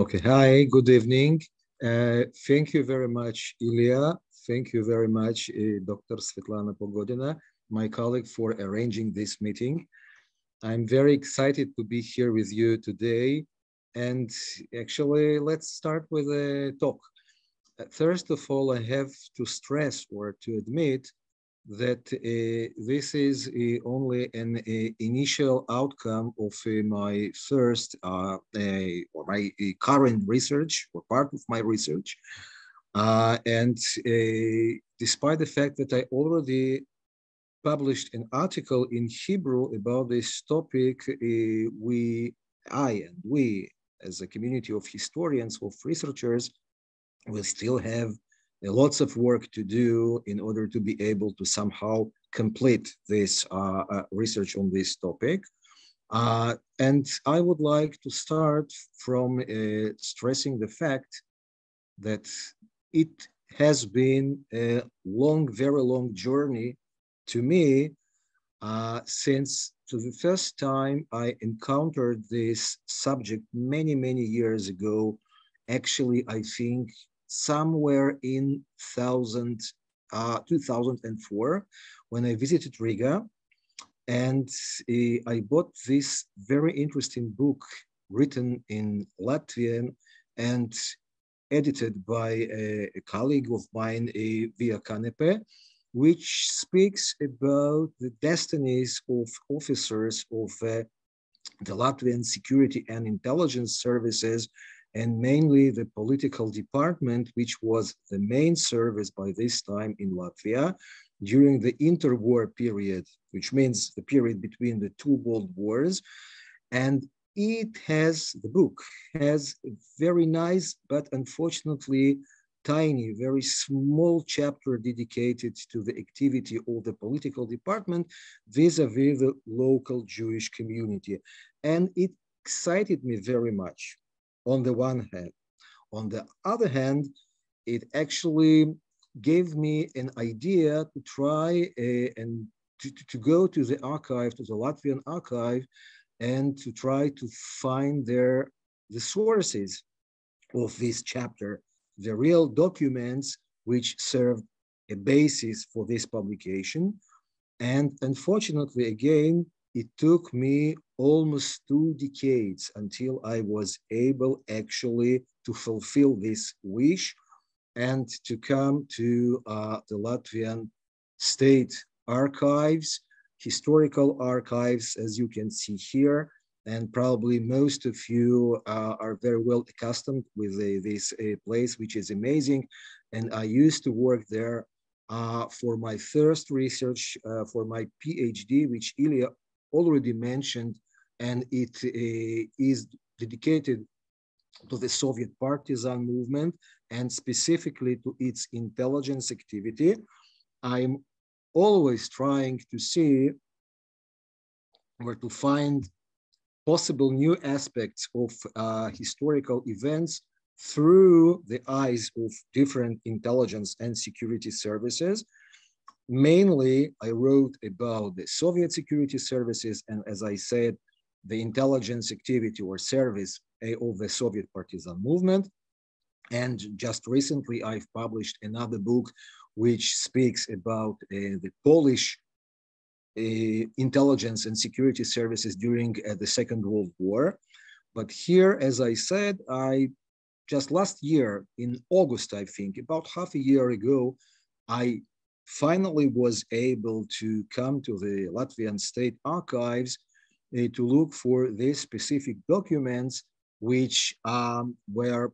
Okay, hi, good evening. Thank you very much, Ilya. Thank you very much, Dr. Svetlana Pogodina, my colleague, for arranging this meeting. I'm very excited to be here with you today. And actually, let's start with a talk. First of all, I have to stress or to admit that this is only an initial outcome of my first or my current research or part of my research. And despite the fact that I already published an article in Hebrew about this topic, we, as a community of historians, of researchers, we still have lots of work to do in order to be able to somehow complete this research on this topic. And I would like to start from stressing the fact that it has been a long, very long journey to me since the first time I encountered this subject many, many years ago. Actually, I think somewhere in 2004 when I visited Riga, and I bought this very interesting book written in Latvian and edited by a colleague of mine, Via Kanepe, which speaks about the destinies of officers of the Latvian security and intelligence services, and mainly the political department, which was the main service by this time in Latvia during the interwar period, which means the period between the two world wars. And the book has a very nice, but unfortunately tiny, very small chapter dedicated to the activity of the political department vis-a-vis the local Jewish community. And it excited me very much on the one hand. On the other hand, it actually gave me an idea to try and to go to the archive, to the Latvian archive, and to try to find there the sources of this chapter, the real documents which served a basis for this publication. And unfortunately, again, it took me almost 2 decades until I was able actually to fulfill this wish and to come to the Latvian state archives, historical archives, as you can see here. And probably most of you are very well accustomed with this place, which is amazing. And I used to work there for my first research, for my PhD, which Ilya already mentioned, and it is dedicated to the Soviet partisan movement and specifically to its intelligence activity. I'm always trying to see or to find possible new aspects of historical events through the eyes of different intelligence and security services. Mainly, I wrote about the Soviet security services and, as I said, the intelligence activity or service of the Soviet partisan movement. And just recently, I've published another book which speaks about the Polish intelligence and security services during the Second World War. But here, as I said, I just last year in August, I think, about half a year ago, I finally was able to come to the Latvian State Archives to look for these specific documents which were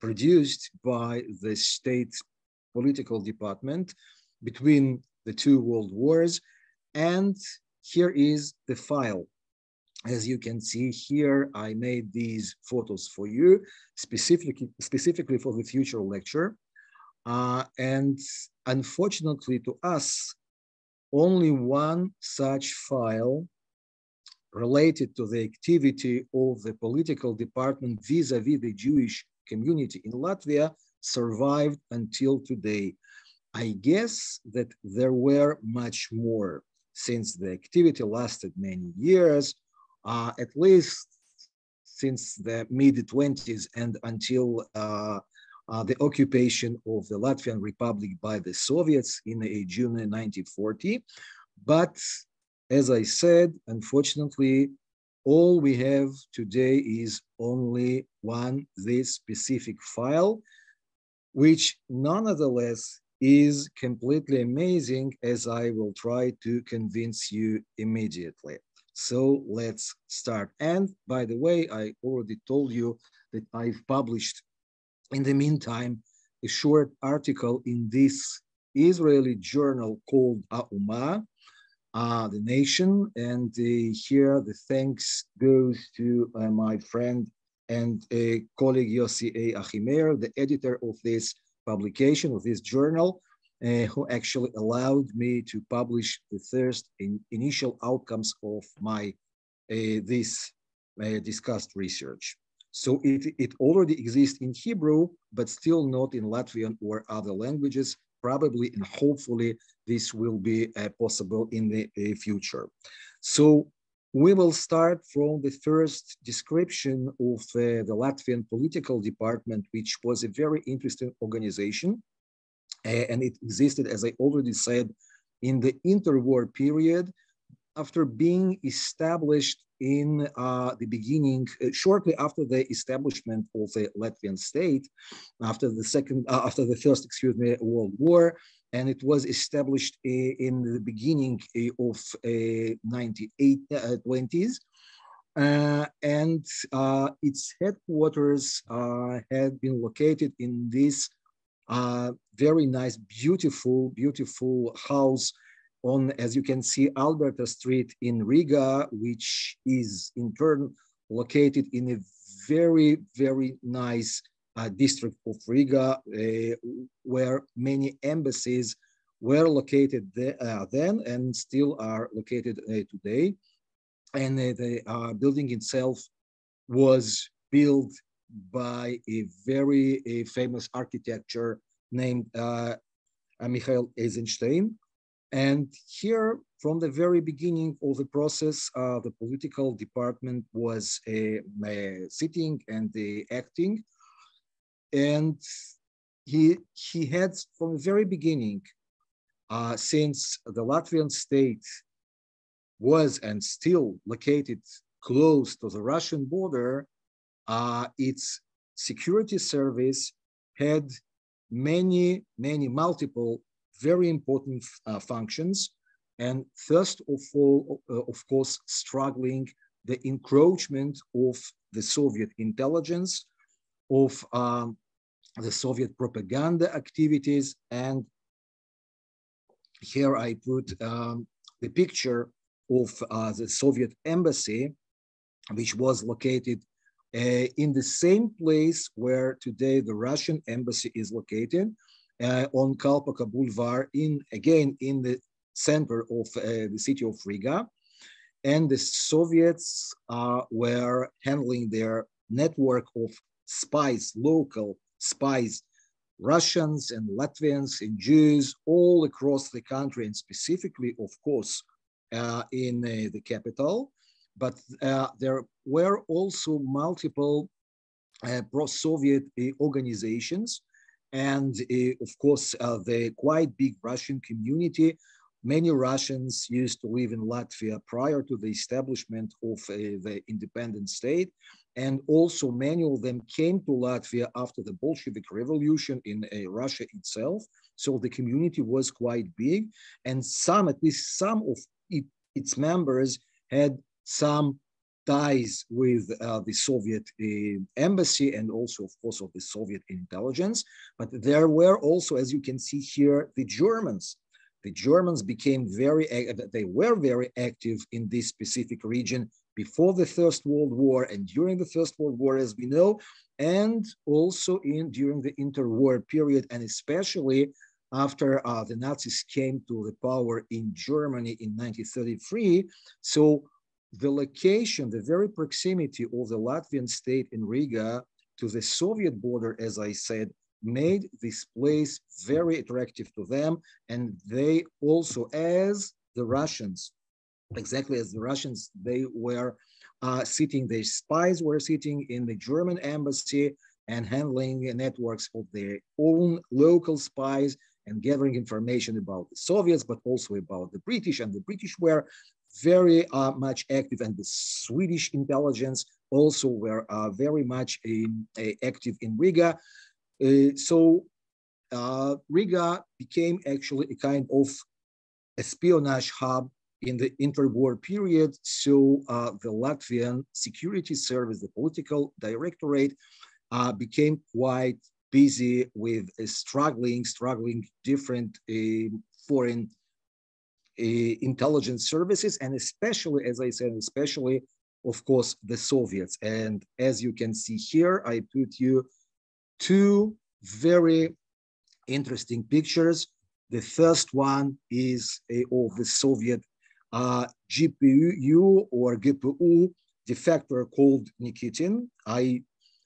produced by the state political department between the two world wars. And here is the file. As you can see here, I made these photos for you, specifically for the future lecture. And unfortunately to us, only one such file related to the activity of the political department vis-a-vis the Jewish community in Latvia survived until today. I guess that there were much more since the activity lasted many years, at least since the mid-20s and until the occupation of the Latvian Republic by the Soviets in June 1940. But as I said, unfortunately, all we have today is only this specific file, which nonetheless is completely amazing, as I will try to convince you immediately. So let's start. And by the way, I already told you that I've published in the meantime a short article in this Israeli journal called Ha'uma, the nation. And here the thanks goes to my friend and colleague Yossi A. Achimeir, the editor of this publication, of this journal, who actually allowed me to publish the first initial outcomes of my this discussed research. So it already exists in Hebrew, but still not in Latvian or other languages. Probably and hopefully this will be possible in the future. So we will start from the first description of the Latvian political department, which was a very interesting organization. And it existed, as I already said, in the interwar period, after being established in the beginning, shortly after the establishment of the Latvian state, after the first, World War, and it was established in the beginning of 1920s. And its headquarters had been located in this very nice, beautiful house on, as you can see, Alberta Street in Riga, which is in turn located in a very nice district of Riga, where many embassies were located then and still are located today. And the building itself was built by a very famous architecture named Michael Eisenstein. And here, from the very beginning of the process, the political department was sitting and acting. And he had, from the very beginning, since the Latvian state was and still located close to the Russian border, its security service had multiple very important functions. And first of all, of course, struggling the encroachment of the Soviet intelligence, of the Soviet propaganda activities. And here I put the picture of the Soviet embassy, which was located in the same place where today the Russian embassy is located, on Kalpaka Boulevard, again in the center of the city of Riga. And the Soviets were handling their network of spies, local spies, Russians and Latvians and Jews all across the country, and specifically, of course, in the capital. But there were also multiple pro-Soviet organizations. And of course, the quite big Russian community. Many Russians used to live in Latvia prior to the establishment of the independent state. And also many of them came to Latvia after the Bolshevik Revolution in Russia itself. So the community was quite big. And at least some of its members had some ties with the Soviet embassy and also, of course, of the Soviet intelligence. But there were also, as you can see here, the Germans. The Germans they were very active in this specific region before the First World War and during the First World War, as we know, and also during the interwar period, and especially after the Nazis came to the power in Germany in 1933. So the location, the very proximity of the Latvian state in Riga to the Soviet border, as I said, made this place very attractive to them. And they also, as the Russians, exactly as the Russians, they were the spies were sitting in the German embassy and handling networks of their own local spies and gathering information about the Soviets, but also about the British. And the British were very much active, and the Swedish intelligence also were very much active in Riga. So Riga became actually a kind of espionage hub in the interwar period. So the Latvian security service, the political directorate, became quite busy with struggling different foreign intelligence services, and especially, as I said, especially, of course, the Soviets. And as you can see here, I put you two very interesting pictures. The first one is of the Soviet GPU or GPU defector called Nikitin. I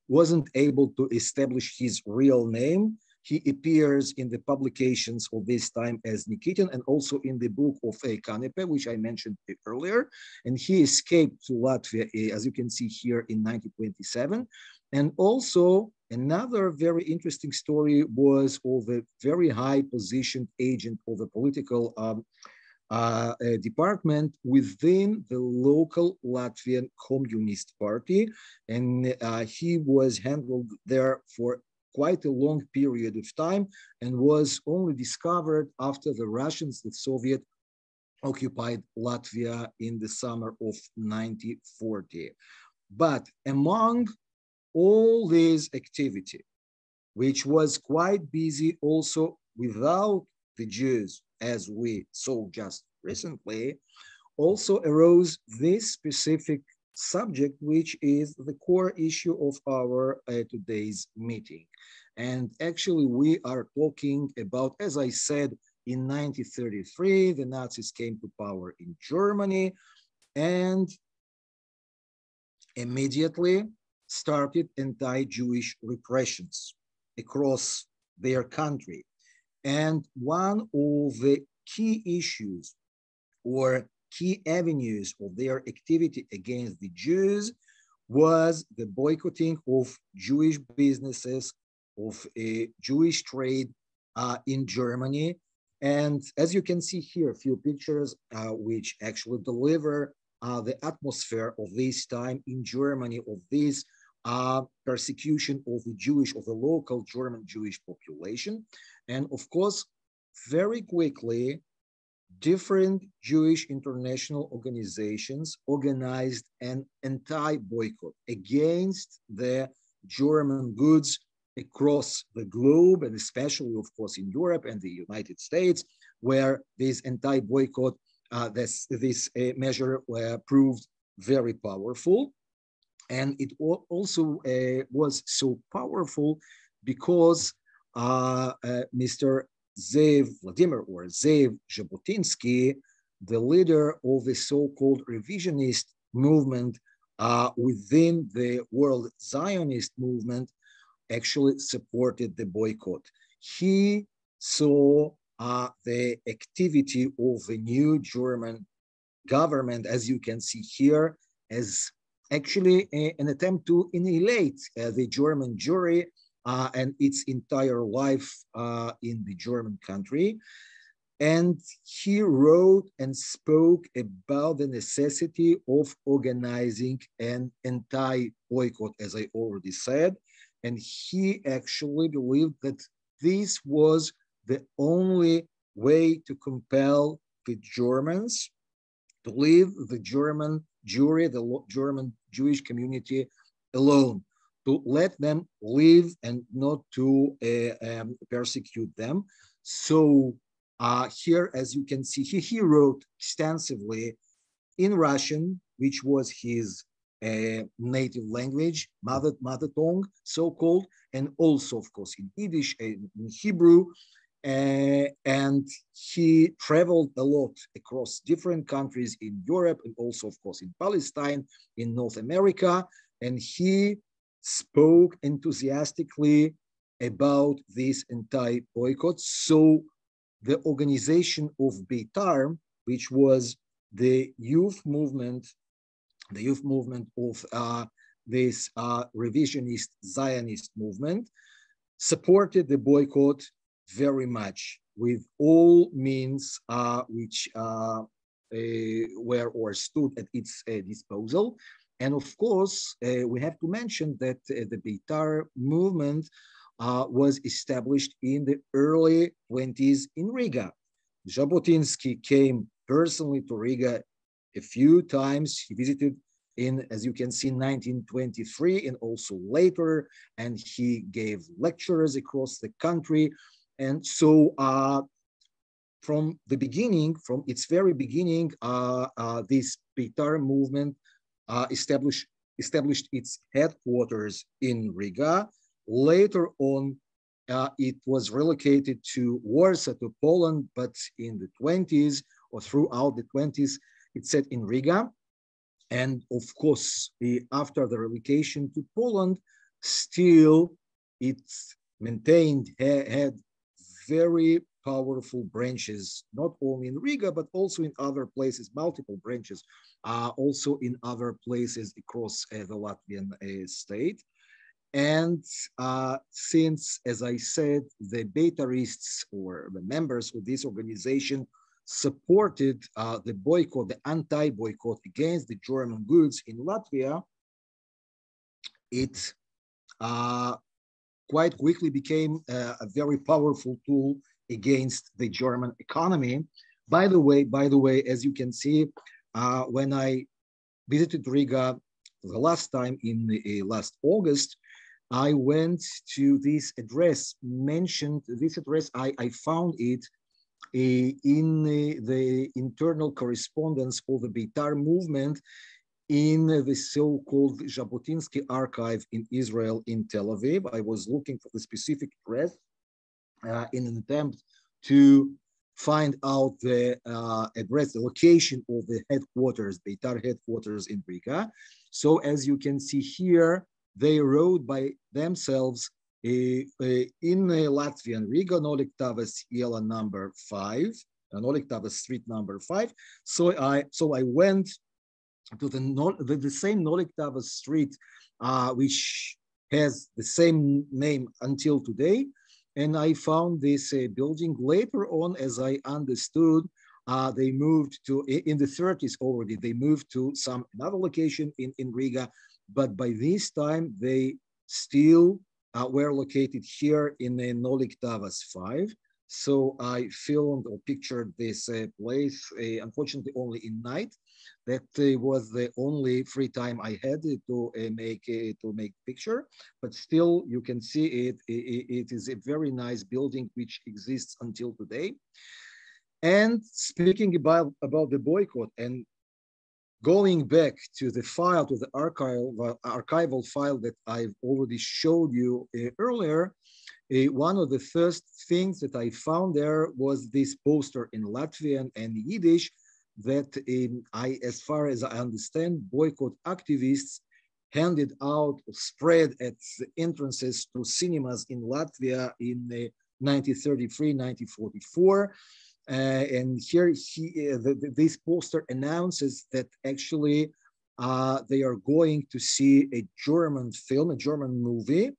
wasn't able to establish his real name. He appears in the publications of this time as Nikitin, and also in the book of Kanepe, which I mentioned earlier. And he escaped to Latvia, as you can see here, in 1927. And also another very interesting story was of a very high positioned agent of a political department within the local Latvian Communist Party. And he was handled there for quite a long period of time and was only discovered after the Russians, the Soviet, occupied Latvia in the summer of 1940. But among all this activity, which was quite busy also without the Jews, as we saw just recently, also arose this specific subject, which is the core issue of our today's meeting. And actually, we are talking about, as I said, in 1933, the Nazis came to power in Germany and immediately started anti-Jewish repressions across their country. And one of the key issues or key avenues of their activity against the Jews was the boycotting of Jewish businesses, of a Jewish trade in Germany. And as you can see here, a few pictures which actually deliver the atmosphere of this time in Germany, of this persecution of the local German Jewish population. And of course, very quickly, different Jewish international organizations organized an anti-boycott against the German goods across the globe, and especially, of course, in Europe and the United States, where this anti-boycott, this measure proved very powerful. And it also was so powerful because Mr. Vladimir Zeev Jabotinsky, the leader of the so-called revisionist movement within the World Zionist movement, actually supported the boycott. He saw the activity of the new German government, as you can see here, as actually an attempt to annihilate the German Jewry and its entire life in the German country. And he wrote and spoke about the necessity of organizing an anti-boycott, as I already said. And he actually believed that this was the only way to compel the Germans to leave the German Jewry, the German Jewish community alone, to let them live and not to persecute them. So here, as you can see, he wrote extensively in Russian, which was his native language, mother tongue, so-called, and also, of course, in Yiddish and in Hebrew. And he traveled a lot across different countries in Europe and also, of course, in Palestine, in North America. And he spoke enthusiastically about this anti-boycott. So the organization of Beitar, which was the youth movement the youth movement of this revisionist Zionist movement, supported the boycott very much with all means which were or stood at its disposal. And of course, we have to mention that the Beitar movement was established in the early 20s in Riga. Jabotinsky came personally to Riga a few times. He visited in, as you can see, 1923 and also later, and he gave lectures across the country. And so from the beginning, from its very beginning, this Beitar movement established its headquarters in Riga. Later on, it was relocated to Warsaw, to Poland, but in the 20s or throughout the 20s, it set in Riga. And of course, after the relocation to Poland, still it maintained, had very powerful branches, not only in Riga, but also in other places, multiple branches, also in other places across the Latvian state. And since, as I said, the Beitarists or the members of this organization supported the boycott, the anti-boycott against the German goods in Latvia, it quite quickly became a very powerful tool against the German economy. By the way, as you can see, when I visited Riga the last time in last August, I went to this address, mentioned this address, I found it in the internal correspondence of the Beitar movement in the so-called Jabotinsky archive in Israel, in Tel Aviv. I was looking for the specific address in an attempt to find out the address, the location of the headquarters, Beitar headquarters in Riga. So as you can see here, they wrote by themselves in Latvian, Riga Noliktavas Iela number 5, Noliktavas street number 5. So I went to the same Noliktavas street, which has the same name until today. And I found this building. Later on, as I understood, they moved to, in the 30s already, they moved to another location in Riga. But by this time, they still were located here in Noliktavas 5. So I filmed or pictured this place, unfortunately only in night. That was the only free time I had to make picture. But still, you can see it. It is a very nice building which exists until today. And speaking about the boycott and going back to the file, to the archival file that I've already showed you earlier, one of the first things that I found there was this poster in Latvian and Yiddish that as far as I understand, boycott activists handed out, spread at the entrances to cinemas in Latvia in 1933, 1944. And here this poster announces that actually they are going to see a German film, a German movie,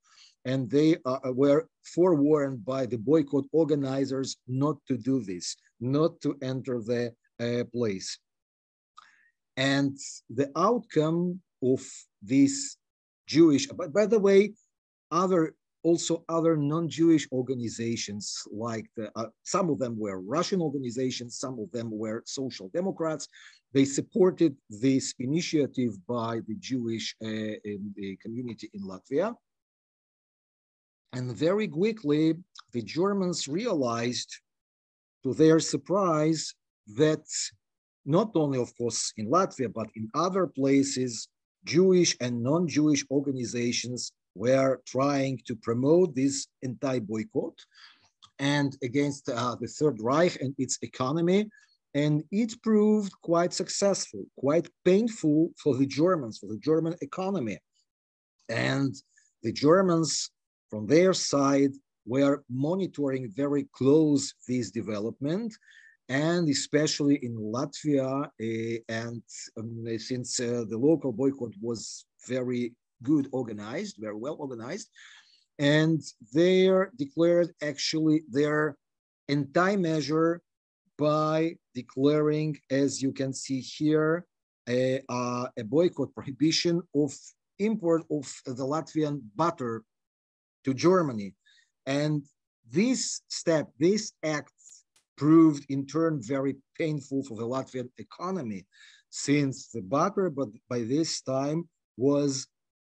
and they were forewarned by the boycott organizers not to do this, not to enter the place. And the outcome of this Jewish, but by the way, also other non-Jewish organizations, like some of them were Russian organizations, some of them were social democrats. They supported this initiative by the Jewish community in Latvia. And very quickly, the Germans realized, to their surprise, that not only, of course, in Latvia, but in other places, Jewish and non-Jewish organizations were trying to promote this anti-boycott and against the Third Reich and its economy. And it proved quite successful, quite painful for the Germans, for the German economy. And the Germans, from their side, were monitoring very close this development. and especially in Latvia. And since the local boycott was very good organized, very well organized, and they declared actually their anti-measure by declaring, as you can see here, a boycott prohibition of import of the Latvian butter to Germany. And this step, this act proved in turn very painful for the Latvian economy, since the butter, but by this time, was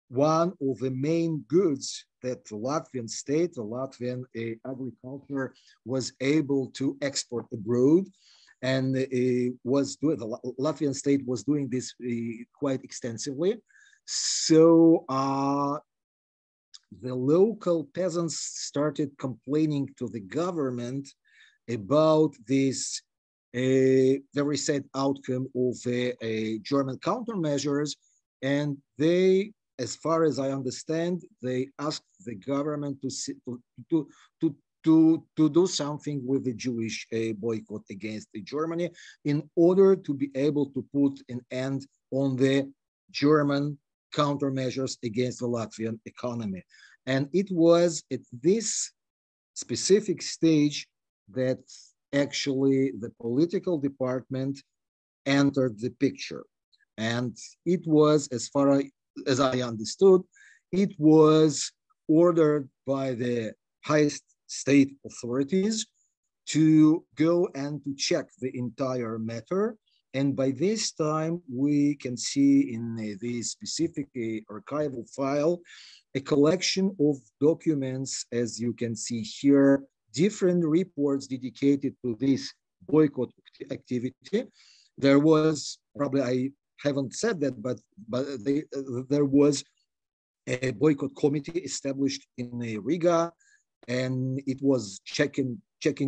one of the main goods that the Latvian state, the Latvian agriculture was able to export abroad. And the Latvian state was doing this quite extensively. So the local peasants started complaining to the government about this very sad outcome of German countermeasures. And they, as far as I understand, they asked the government to do something with the Jewish boycott against Germany in order to be able to put an end on the German countermeasures against the Latvian economy. And it was at this specific stage that actually the political department entered the picture. And it was, as far as I understood, it was ordered by the highest state authorities to go and to check the entire matter. And by this time, we can see in this specific archival file a collection of documents, as you can see here, different reports dedicated to this boycott activity. There was, probably I haven't said that, but there was a boycott committee established in Riga, and it was checking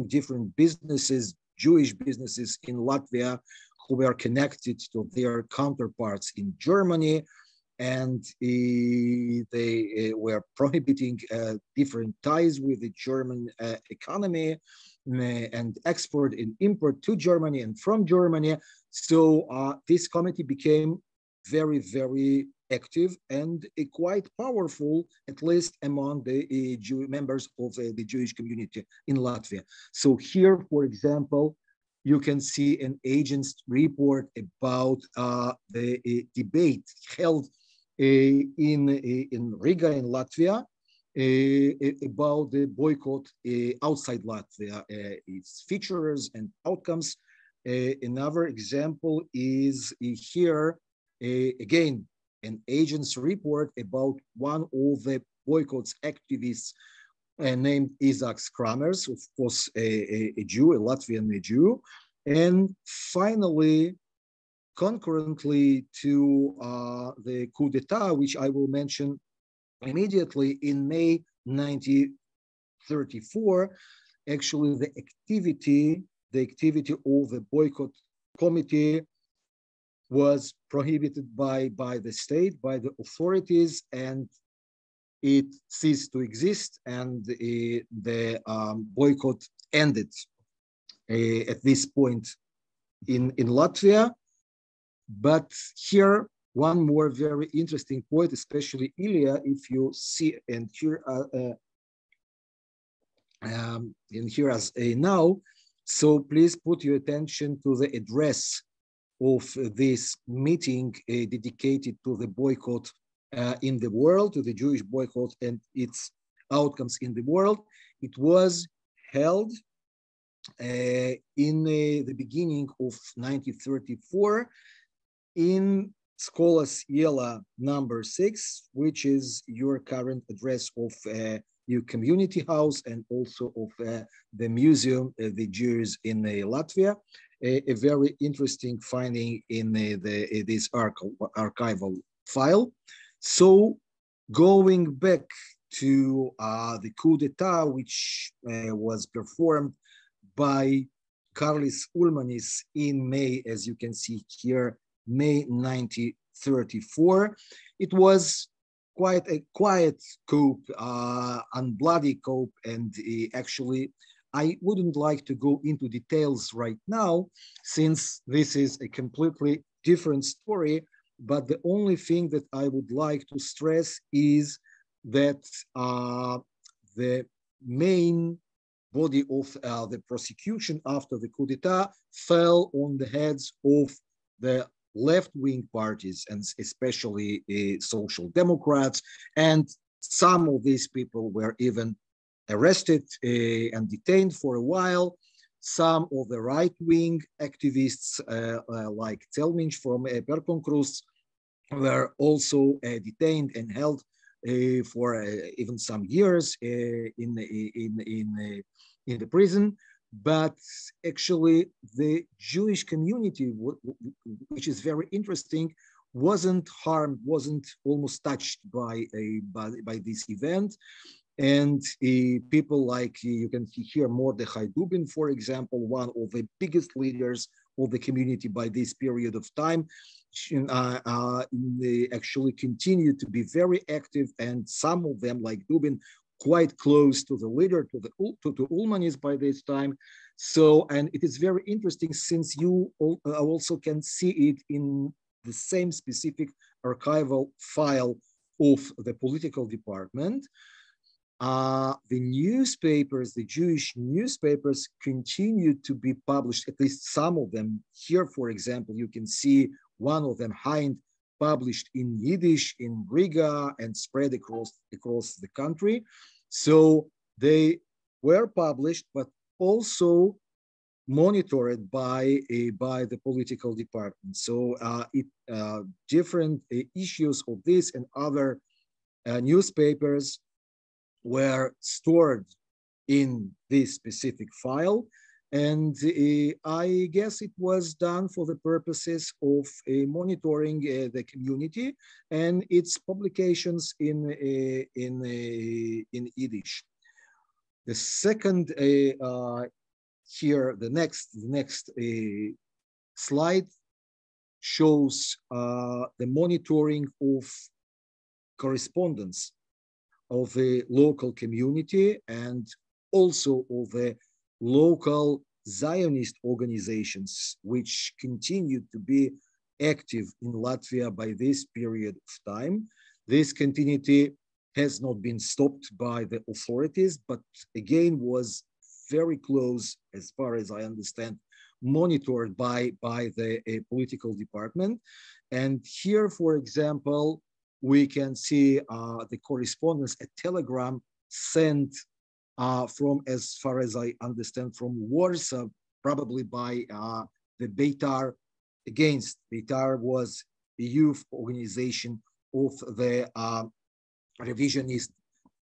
different businesses, Jewish businesses in Latvia, who were connected to their counterparts in Germany, and they were prohibiting different ties with the German economy and export and import to Germany and from Germany. So this committee became very, very active and quite powerful, at least among the members of the Jewish community in Latvia. So here, for example, you can see an agent's report about the debate held in Riga, in Latvia, about the boycott outside Latvia, its features and outcomes. Another example is here, again, an agent's report about one of the boycott's activists named Isaac Kramers, of course, a Jew, a Latvian Jew. And finally, concurrently to the coup d'etat, which I will mention immediately in May 1934, actually the activity of the boycott committee was prohibited by the state, by the authorities, and it ceased to exist, and the boycott ended at this point in Latvia. But here, one more very interesting point, especially Ilya, if you see and hear as a now, so please put your attention to the address of this meeting dedicated to the boycott in the world, to the Jewish boycott and its outcomes in the world. It was held in the beginning of 1934 in Skolas Iela number 6, which is your current address of your community house and also of the museum, the Jews in Latvia. A very interesting finding in this archival file. So going back to the coup d'etat, which was performed by Karlis Ulmanis in May, as you can see here, May 1934. It was quite a quiet coup, unbloody coup, and actually I wouldn't like to go into details right now, since this is a completely different story. But the only thing that I would like to stress is that the main body of the prosecution after the coup d'etat fell on the heads of the left-wing parties, and especially social democrats. And some of these people were even arrested and detained for a while. Some of the right-wing activists, like Telminch from Perkonkrusts, were also detained and held for even some years in the prison. But actually, the Jewish community, which is very interesting, wasn't harmed, wasn't almost touched by this event. And people like, you can see here, Mordechai Dubin, for example, one of the biggest leaders of the community by this period of time, they actually continue to be very active, and some of them, like Dubin, quite close to the leader, to Ulmanis by this time. So, and it is very interesting, since you also can see it in the same specific archival file of the political department. The newspapers, the Jewish newspapers, continued to be published, at least some of them. Here, for example, you can see one of them, Hind, published in Yiddish in Riga and spread across the country. So they were published, but also monitored by the political department. So different issues of this and other newspapers were stored in this specific file. And I guess it was done for the purposes of monitoring the community and its publications in Yiddish. The second here, the next slide shows the monitoring of correspondence of the local community and also of the local Zionist organizations, which continued to be active in Latvia by this period of time. This continuity has not been stopped by the authorities, but again was very close, as far as I understand, monitored by the political department. And here, for example, we can see the correspondence, a telegram sent from, as far as I understand, from Warsaw, probably by the Beitar. Against Beitar was a youth organization of the revisionist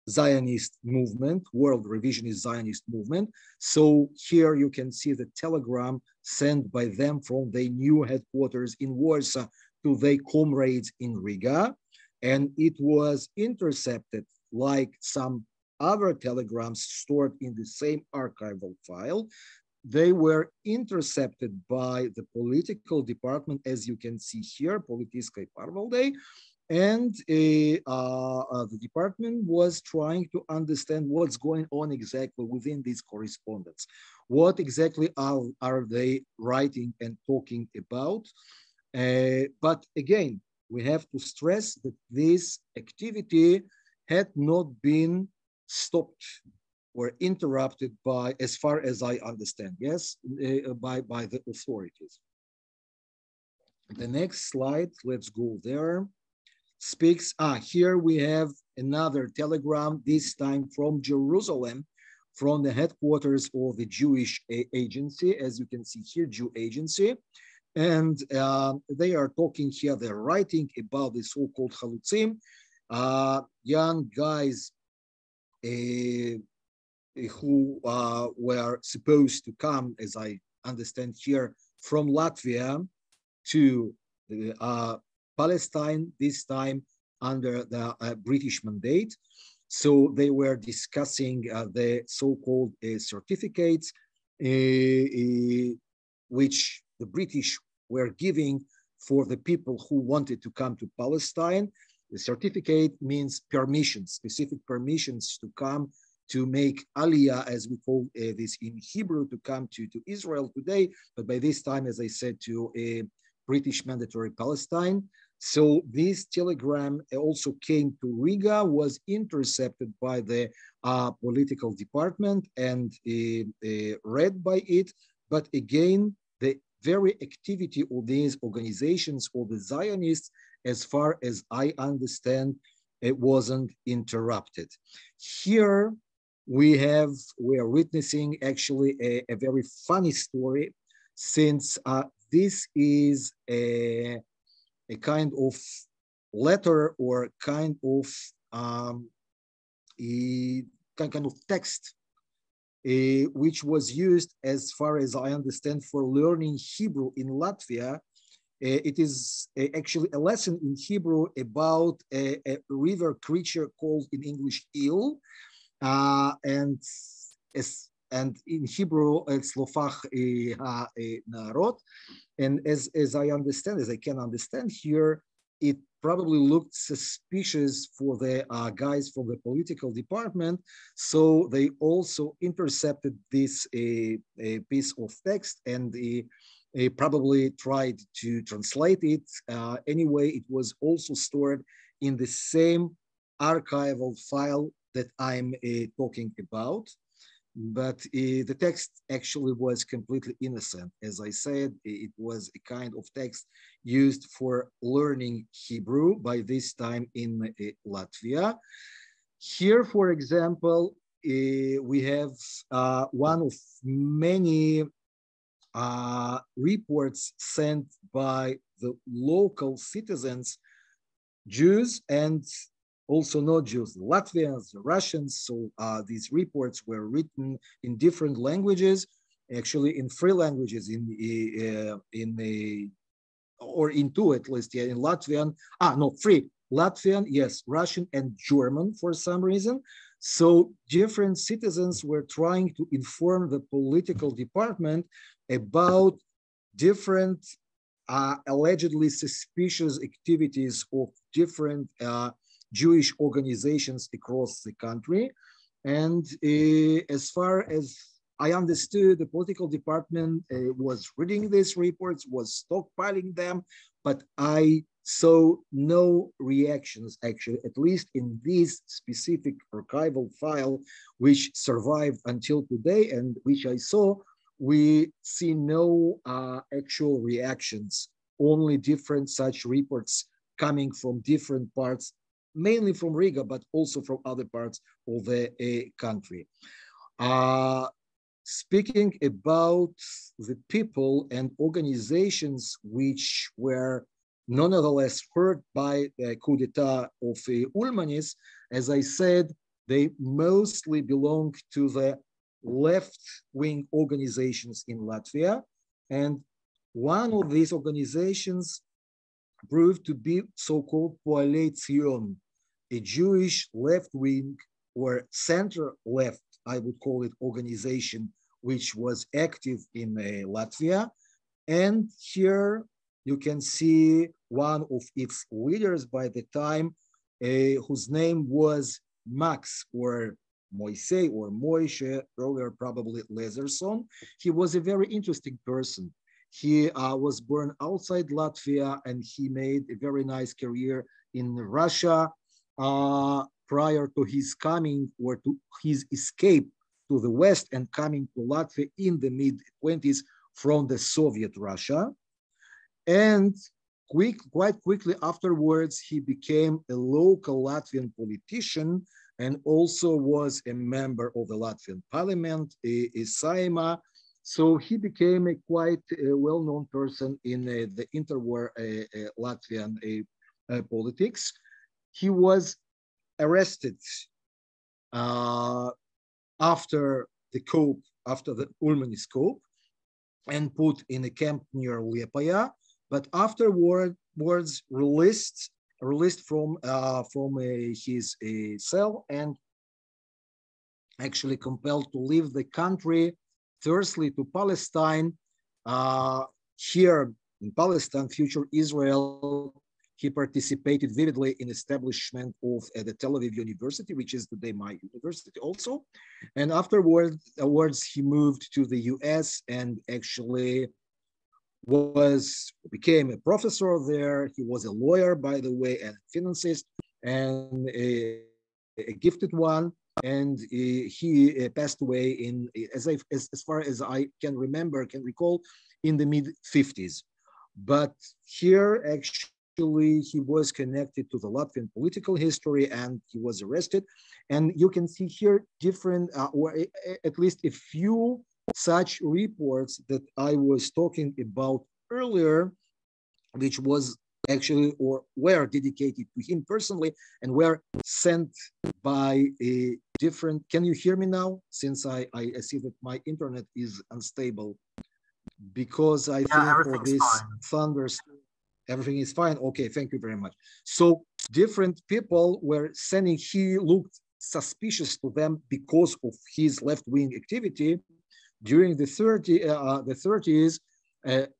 Zionist movement, world revisionist Zionist movement. So here you can see the telegram sent by them from their new headquarters in Warsaw to their comrades in Riga. And it was intercepted, like some other telegrams stored in the same archival file. They were intercepted by the political department, as you can see here, Politiskaya Parvalde, and the department was trying to understand what's going on exactly within these correspondence. What exactly are they writing and talking about? But again, we have to stress that this activity had not been stopped or interrupted by, as far as I understand, yes, by the authorities. The next slide, let's go there, speaks, here we have another telegram, this time from Jerusalem, from the headquarters of the Jewish agency, as you can see here, Jew agency. And they are talking here, they're writing about the so-called Chalutzim, young guys who were supposed to come, as I understand here, from Latvia to Palestine, this time under the British mandate. So they were discussing the so-called certificates, which the British were giving for the people who wanted to come to Palestine. The certificate means permissions, specific permissions to come to make Aliyah, as we call this in Hebrew, to come to Israel today, but by this time, as I said, to a British Mandatory Palestine. So this telegram also came to Riga, was intercepted by the political department and read by it. But again, the very activity of these organizations or the Zionists, as far as I understand, it wasn't interrupted. Here we are witnessing actually a very funny story, since this is a kind of letter or kind of text which was used, as far as I understand, for learning Hebrew in Latvia. It is actually a lesson in Hebrew about a river creature called in English eel, and in Hebrew it's lofach narod. And as I understand, as I can understand here, it probably looked suspicious for the guys from the political department. So they also intercepted this a piece of text, and they probably tried to translate it. Anyway, it was also stored in the same archival file that I'm talking about. But the text actually was completely innocent. As I said, it was a kind of text used for learning Hebrew by this time in Latvia. Here, for example, we have one of many reports sent by the local citizens, Jews and also not Jews, the Latvians, the Russians. So these reports were written in different languages, actually in three languages, or in two at least, yeah, in Latvian, three, Latvian, yes, Russian and German for some reason. So different citizens were trying to inform the political department about different allegedly suspicious activities of different Jewish organizations across the country. And as far as I understood, the political department was reading these reports, was stockpiling them, but I saw no reactions, actually, at least in this specific archival file, which survived until today and which I saw. We see no actual reactions, only different such reports coming from different parts, mainly from Riga, but also from other parts of the country. Speaking about the people and organizations which were nonetheless hurt by the coup d'etat of Ulmanis, as I said, they mostly belong to the left-wing organizations in Latvia. And one of these organizations proved to be so-called Poalei Zion, a Jewish left-wing or center-left, I would call it, organization, which was active in Latvia. And here you can see one of its leaders by the time, whose name was Max or Moisei or Moishe, earlier probably Lazarson. He was a very interesting person. He was born outside Latvia and he made a very nice career in Russia prior to his coming or to his escape to the West and coming to Latvia in the mid-20s from the Soviet Russia. And quite quickly afterwards, he became a local Latvian politician and also was a member of the Latvian parliament, Saeima. So he became a quite well-known person in the interwar Latvian politics. He was arrested after the coup, after the Ulmanis coup, and put in a camp near Liepāja, but afterwards released from his cell and actually compelled to leave the country, firstly to Palestine. Here in Palestine, future Israel, He participated vividly in establishment of the Tel Aviv University, which is today my university also. And afterwards, he moved to the US and actually became a professor there. He was a lawyer, by the way, and financist, and a gifted one. And he passed away in, as far as I can recall, in the mid 50s. But here, actually, he was connected to the Latvian political history, and he was arrested. And you can see here different, or at least a few such reports that I was talking about earlier, which was actually or were dedicated to him personally and were sent by a different. Can you hear me now? Since I see that my internet is unstable, because I think for this thunderstorm, everything is fine. Okay, thank you very much. So different people were sending, he looked suspicious to them because of his left-wing activity during the 30s,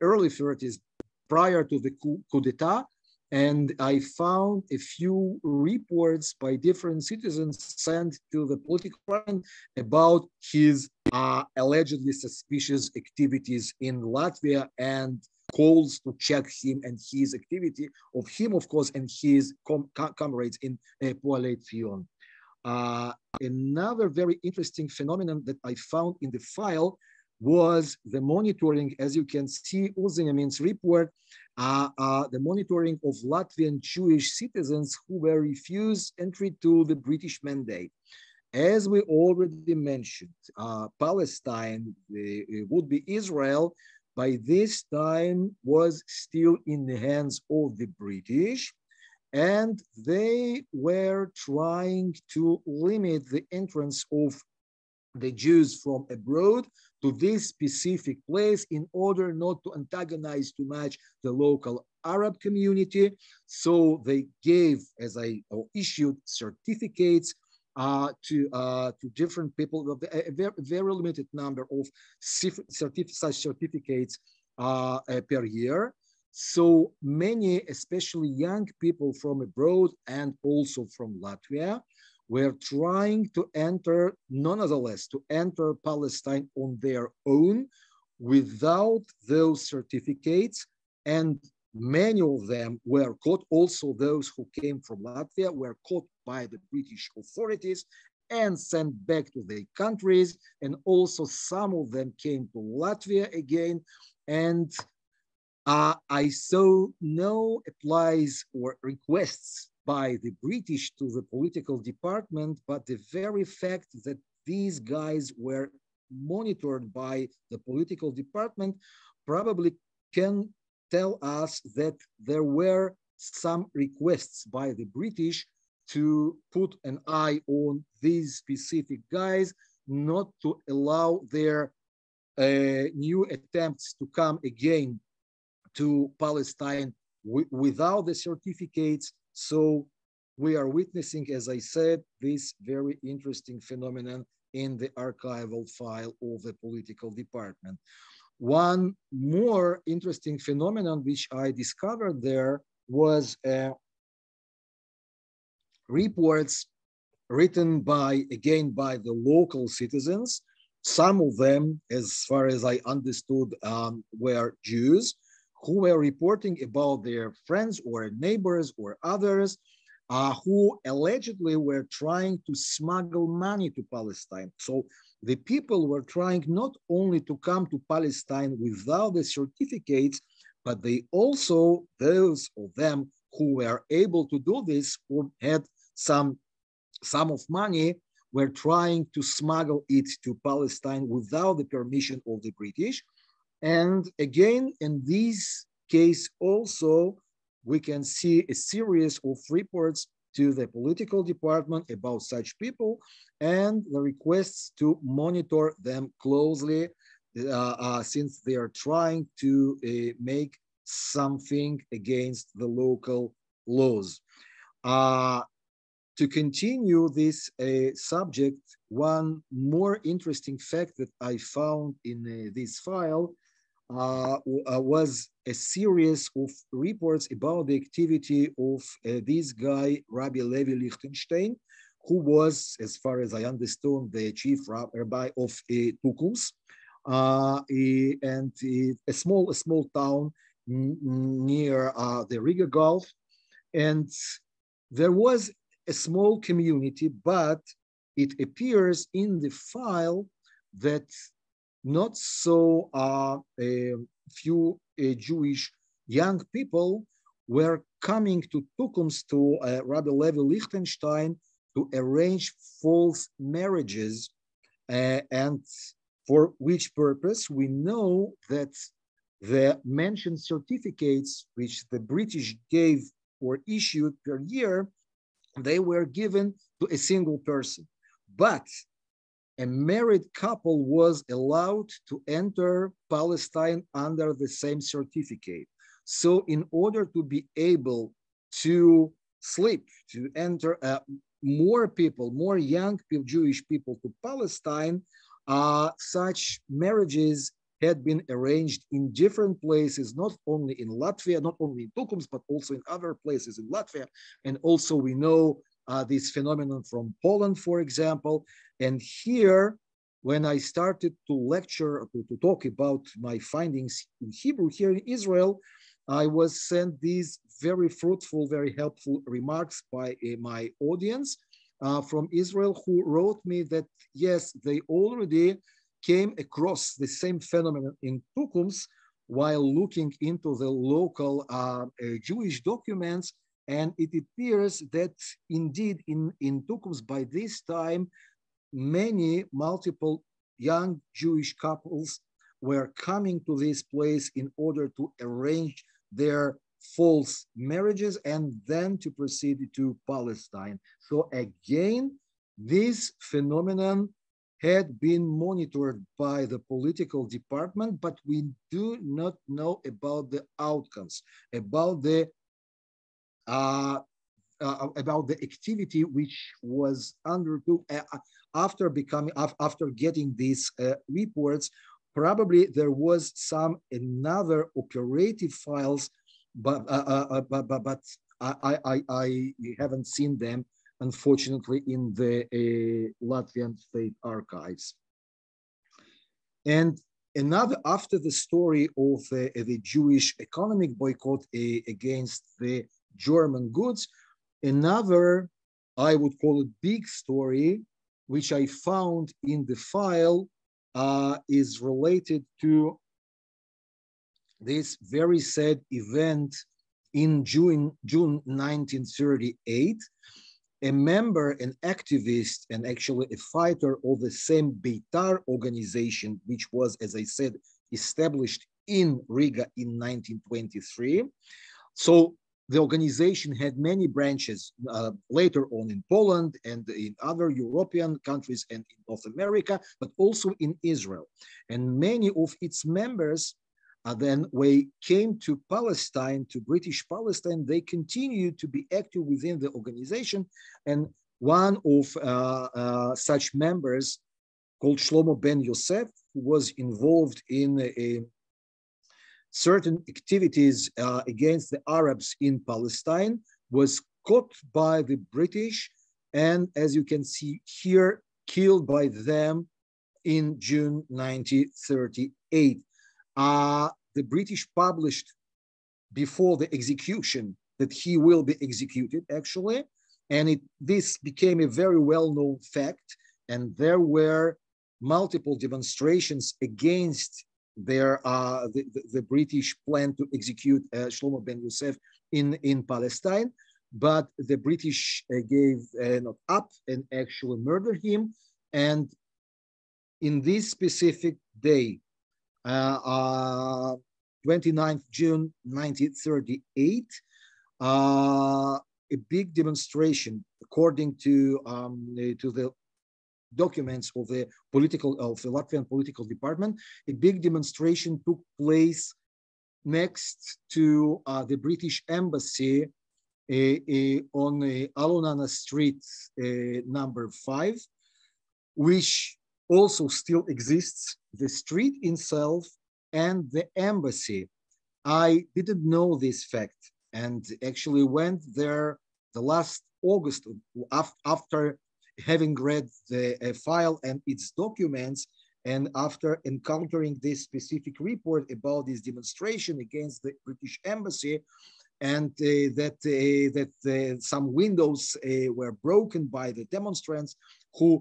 early 30s, prior to the coup d'etat. And I found a few reports by different citizens sent to the political department about his allegedly suspicious activities in Latvia, and calls to check him and his activity of him, of course, and his comrades in Poale Zion. Another very interesting phenomenon that I found in the file was the monitoring, as you can see, Uziņamin's report, the monitoring of Latvian Jewish citizens who were refused entry to the British mandate. As we already mentioned, Palestine, would-be Israel, by this time was still in the hands of the British, and they were trying to limit the entrance of the Jews from abroad to this specific place in order not to antagonize too much the local Arab community. So they gave, issued certificates to different people, a very limited number of such certificates per year. So many, especially young people from abroad and also from Latvia, were trying to enter, nonetheless, to enter Palestine on their own without those certificates. And many of them were caught. Also, those who came from Latvia were caught by the British authorities and sent back to their countries. And also some of them came to Latvia again. And I saw no applies or requests by the British to the political department, but the very fact that these guys were monitored by the political department probably can tell us that there were some requests by the British to put an eye on these specific guys, not to allow their new attempts to come again to Palestine without the certificates. So we are witnessing, as I said, this very interesting phenomenon in the archival file of the political department. One more interesting phenomenon which I discovered there was reports written again by the local citizens. Some of them, as far as I understood, were Jews, who were reporting about their friends or neighbors or others who allegedly were trying to smuggle money to Palestine. So the people were trying not only to come to Palestine without the certificates, but they also, those of them who were able to do this, who had some sum of money, were trying to smuggle it to Palestine without the permission of the British. And again, in this case also, we can see a series of reports to the political department about such people and the requests to monitor them closely since they are trying to make something against the local laws. To continue this subject, one more interesting fact that I found in this file was a series of reports about the activity of this guy, Rabbi Levi Lichtenstein, who was, as far as I understood, the chief rabbi of Tukums, and a small town near the Riga Gulf. And there was a small community, but it appears in the file that not so few Jewish young people were coming to Tukums to Rabbi Levi Lichtenstein to arrange false marriages, and for which purpose we know that the mentioned certificates which the British gave or issued per year, they were given to a single person. But a married couple was allowed to enter Palestine under the same certificate. So in order to be able to enter more people, more young Jewish people to Palestine, such marriages had been arranged in different places, not only in Latvia, not only in Tukums, but also in other places in Latvia. And also we know this phenomenon from Poland, for example. And here, when I started to lecture, to talk about my findings in Hebrew here in Israel, I was sent these very fruitful, very helpful remarks by my audience from Israel, who wrote me that, yes, they already came across the same phenomenon in Tukums while looking into the local Jewish documents. And it appears that indeed in Tukums by this time, multiple young Jewish couples were coming to this place in order to arrange their false marriages and then to proceed to Palestine. So again, this phenomenon had been monitored by the political department, but we do not know about the outcomes, about the activity which was undertook after getting these reports. Probably there was some another operative files, but I haven't seen them, unfortunately, in the Latvian state archives. And after the story of the Jewish economic boycott against the German goods, another, I would call it big story, which I found in the file, is related to this very sad event in June 1938. A member, an activist, and actually a fighter of the same Beitar organization, which was, as I said, established in Riga in 1923. So the organization had many branches later on in Poland and in other European countries and in North America, but also in Israel. And many of its members, then when they came to Palestine, to British Palestine, they continued to be active within the organization. And one of such members, called Shlomo Ben Yosef, who was involved in certain activities against the Arabs in Palestine, was caught by the British, and as you can see here, killed by them in June 1938. The British published before the execution that he will be executed, actually, and this became a very well-known fact, and there were multiple demonstrations against the British plan to execute Shlomo Ben Yosef in Palestine, but the British gave not up and actually murdered him. And in this specific day, 29th June 1938, a big demonstration, according to the documents of the Latvian political department, a big demonstration took place next to the British embassy on Alunana Street, number 5, which also still exists. The street itself and the embassy. I didn't know this fact and actually went there the last August after having read the file and its documents, and after encountering this specific report about this demonstration against the British embassy, and that some windows were broken by the demonstrants who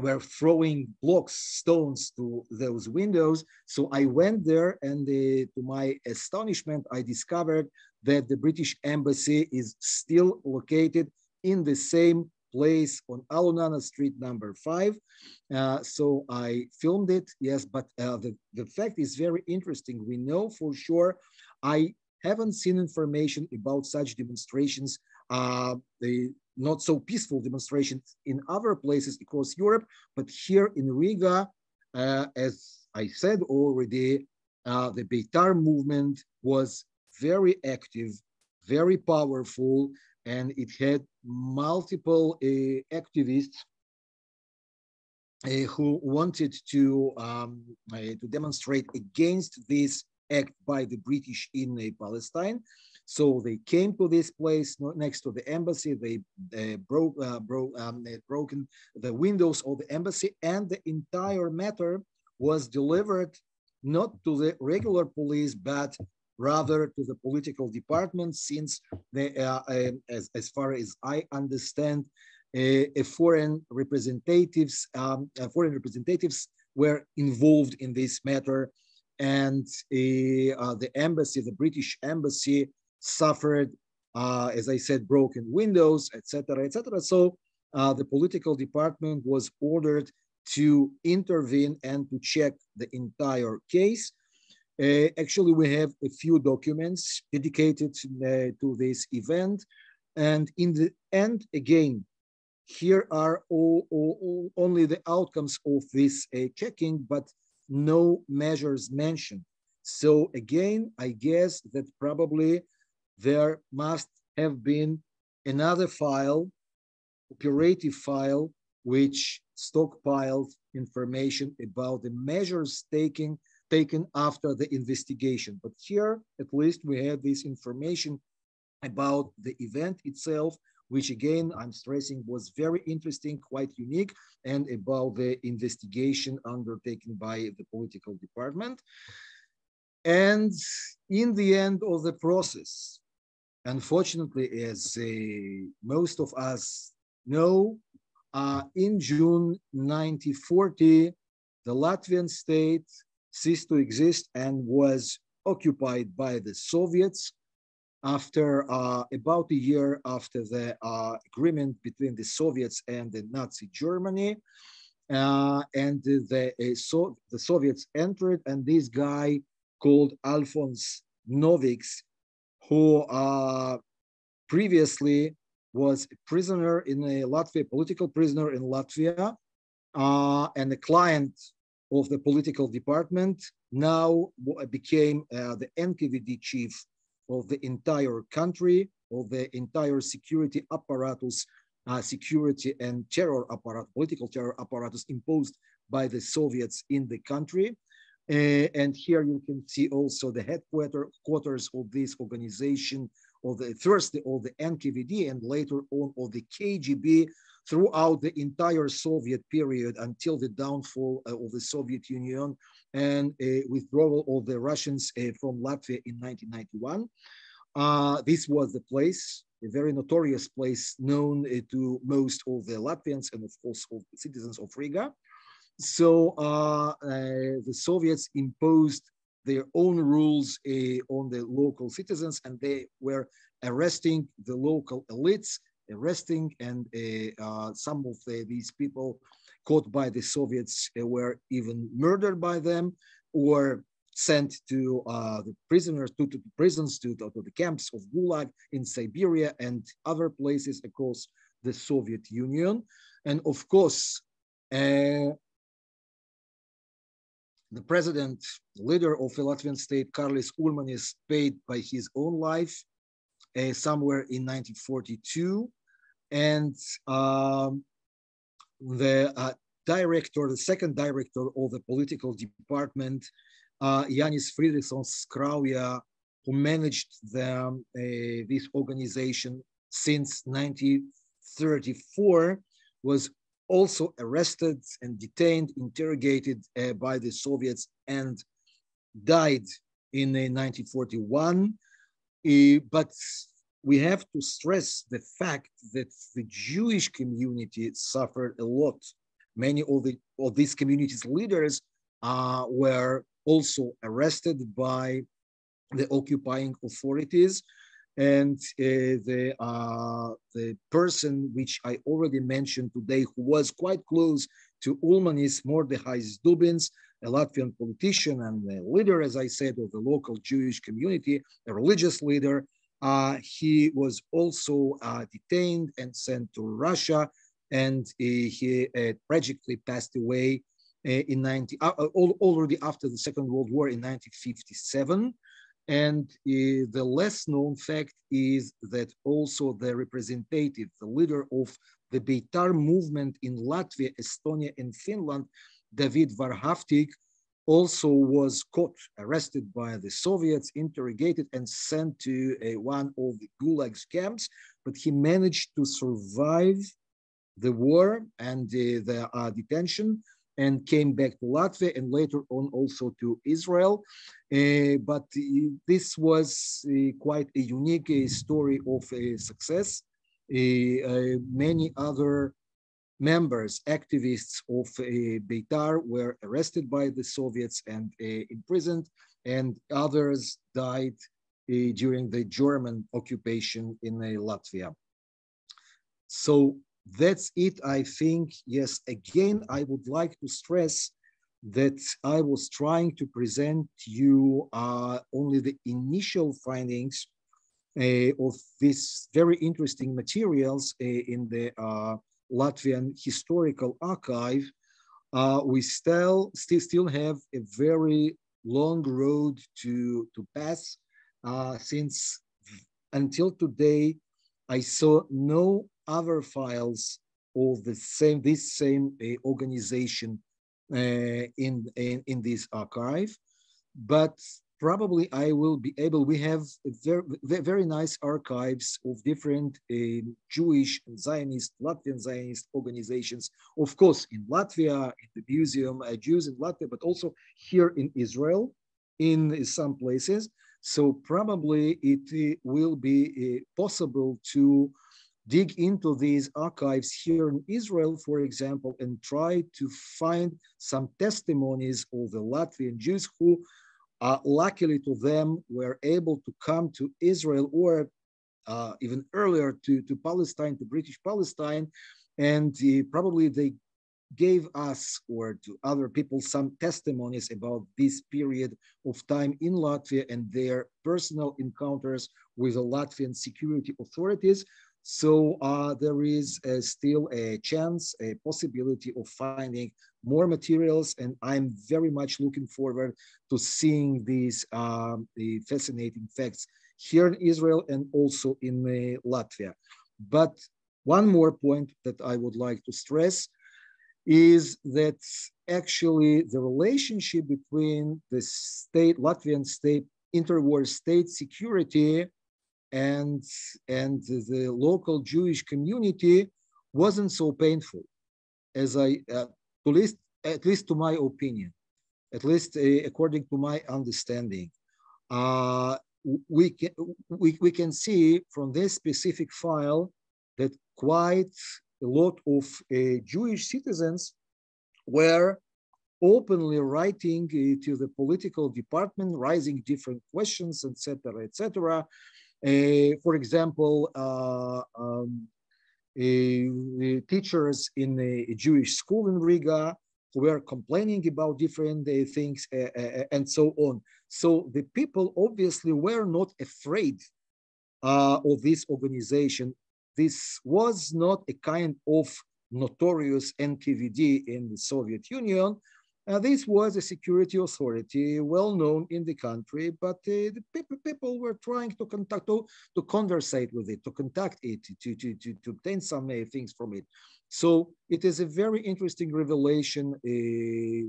were throwing blocks, stones to those windows. So I went there, and to my astonishment, I discovered that the British embassy is still located in the same place on Alunana Street number 5. So I filmed it, yes, but the fact is very interesting. We know for sure, I haven't seen information about such demonstrations, the not so peaceful demonstrations in other places across Europe, but here in Riga, as I said already, the Beitar movement was very active, very powerful, and it had multiple activists who wanted to demonstrate against this act by the British in Palestine. So they came to this place next to the embassy. They broken the windows of the embassy, and the entire matter was delivered not to the regular police, but rather to the political department, since they, as far as I understand, foreign representatives were involved in this matter, and the embassy, the British embassy, suffered, as I said, broken windows, etc., etc. So the political department was ordered to intervene and to check the entire case. Actually, we have a few documents dedicated to this event, and in the end, again, here are only the outcomes of this checking, but no measures mentioned. So again, I guess that probably there must have been another file, operative file, which stockpiled information about the measures taken after the investigation. But here, at least, we have this information about the event itself, which again, I'm stressing, was very interesting, quite unique, and about the investigation undertaken by the political department. And in the end of the process, unfortunately, as most of us know, in June 1940, the Latvian state ceased to exist and was occupied by the Soviets after about a year after the agreement between the Soviets and the Nazi Germany. And the Soviets entered, and this guy called Alphonse Noviks, who previously was a prisoner in Latvia, political prisoner in Latvia, and a client of the political department, now became the NKVD chief of the entire country, of the entire security apparatus, security and terror apparatus, political terror apparatus imposed by the Soviets in the country. And here you can see also the headquarters of this organization, of the first of the NKVD and later on of the KGB, throughout the entire Soviet period until the downfall of the Soviet Union and withdrawal of the Russians from Latvia in 1991. This was the place, a very notorious place known to most of the Latvians and of course of the citizens of Riga. So the Soviets imposed their own rules on the local citizens, and they were arresting the local elites, arresting, and some of these people caught by the Soviets were even murdered by them or sent to the prisoners, to prisons, to the camps of Gulag in Siberia and other places across the Soviet Union. And of course, the president, leader of the Latvian state, Karlis Ulmanis, paid by his own life somewhere in 1942. And the director, the second director of the political department, Yanis Friedrichsons Krauja, who managed this organization since 1934, was also arrested and detained, interrogated by the Soviets, and died in 1941. But we have to stress the fact that the Jewish community suffered a lot. Many of these communities' leaders were also arrested by the occupying authorities. And the person which I already mentioned today, who was quite close to Ulmanis, Mordechai Dubins, a Latvian politician and a leader, as I said, of the local Jewish community, a religious leader, he was also detained and sent to Russia, and he tragically passed away already after the Second World War in 1957. And the less known fact is that also the representative, the leader of the Beitar movement in Latvia, Estonia, and Finland, David Varhavtik, also was caught, arrested by the Soviets, interrogated, and sent to one of the Gulag camps. But he managed to survive the war and the detention, and came back to Latvia and later on also to Israel. But this was quite a unique story of success. Many other members, activists of Beitar were arrested by the Soviets and imprisoned, and others died during the German occupation in Latvia. So that's it, I think. Yes, again, I would like to stress that I was trying to present you only the initial findings of these very interesting materials in the Latvian Historical Archive. We still have a very long road to pass, since until today, I saw no other files of this same organization in this archive. But probably I will be able, we have very nice archives of different Jewish and Zionist, Latvian Zionist organizations, of course, in Latvia, in the Museum Jews in Latvia, but also here in Israel, in some places. So probably it will be possible to dig into these archives here in Israel, for example, and try to find some testimonies of the Latvian Jews who, luckily to them, were able to come to Israel, or even earlier to Palestine, to British Palestine, and probably they gave us or to other people some testimonies about this period of time in Latvia and their personal encounters with the Latvian security authorities. So there is still a chance, a possibility of finding more materials, and I'm very much looking forward to seeing these the fascinating facts here in Israel and also in Latvia. But one more point that I would like to stress is that actually the relationship between the state, Latvian state, interwar state security and the local Jewish community wasn't so painful as at least to my opinion, at least according to my understanding. We can see from this specific file that quite a lot of Jewish citizens were openly writing to the political department, raising different questions, etc., etc. For example, teachers in a Jewish school in Riga who were complaining about different things and so on. So the people obviously were not afraid of this organization. This was not a kind of notorious NKVD in the Soviet Union. This was a security authority well known in the country, but the people were trying to conversate with it, to contact it, to obtain some things from it. So it is a very interesting revelation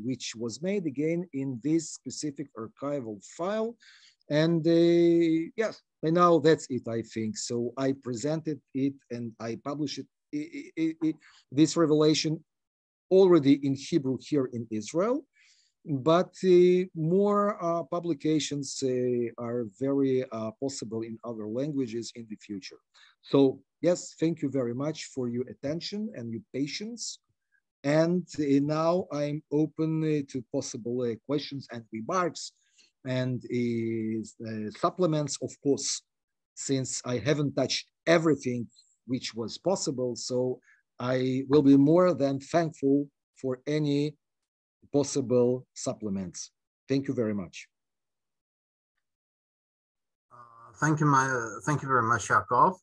which was made again in this specific archival file. And yes, by now that's it, I think. So I presented it and I published this revelation already in Hebrew here in Israel, but more publications are very possible in other languages in the future. So yes, thank you very much for your attention and your patience. And now I'm open to possible questions and remarks and supplements, of course, since I haven't touched everything which was possible. So I will be more than thankful for any possible supplements. Thank you very much. Thank you very much, Yaakov.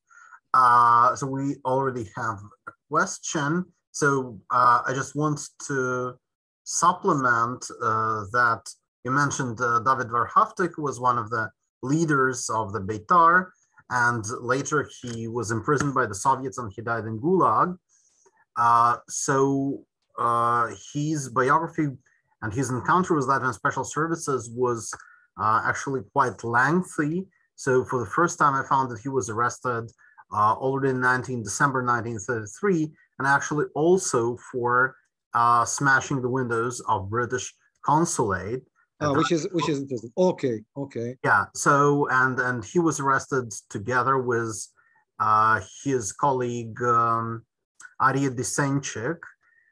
So we already have a question. So I just want to supplement that you mentioned David Warhaftig was one of the leaders of the Beitar, and later he was imprisoned by the Soviets and he died in Gulag. So his biography and his encounter with Latvian Special Services was actually quite lengthy. So for the first time, I found that he was arrested already in December 1933, and actually also for smashing the windows of British consulate. Which is interesting. Okay. Yeah. So and he was arrested together with his colleague Aryeh Desenchik,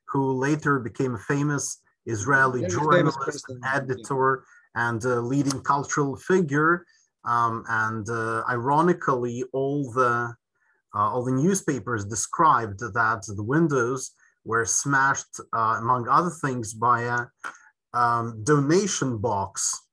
who later became a famous Israeli journalist, editor, and leading cultural figure. Ironically, all the newspapers described that the windows were smashed, among other things, by a donation box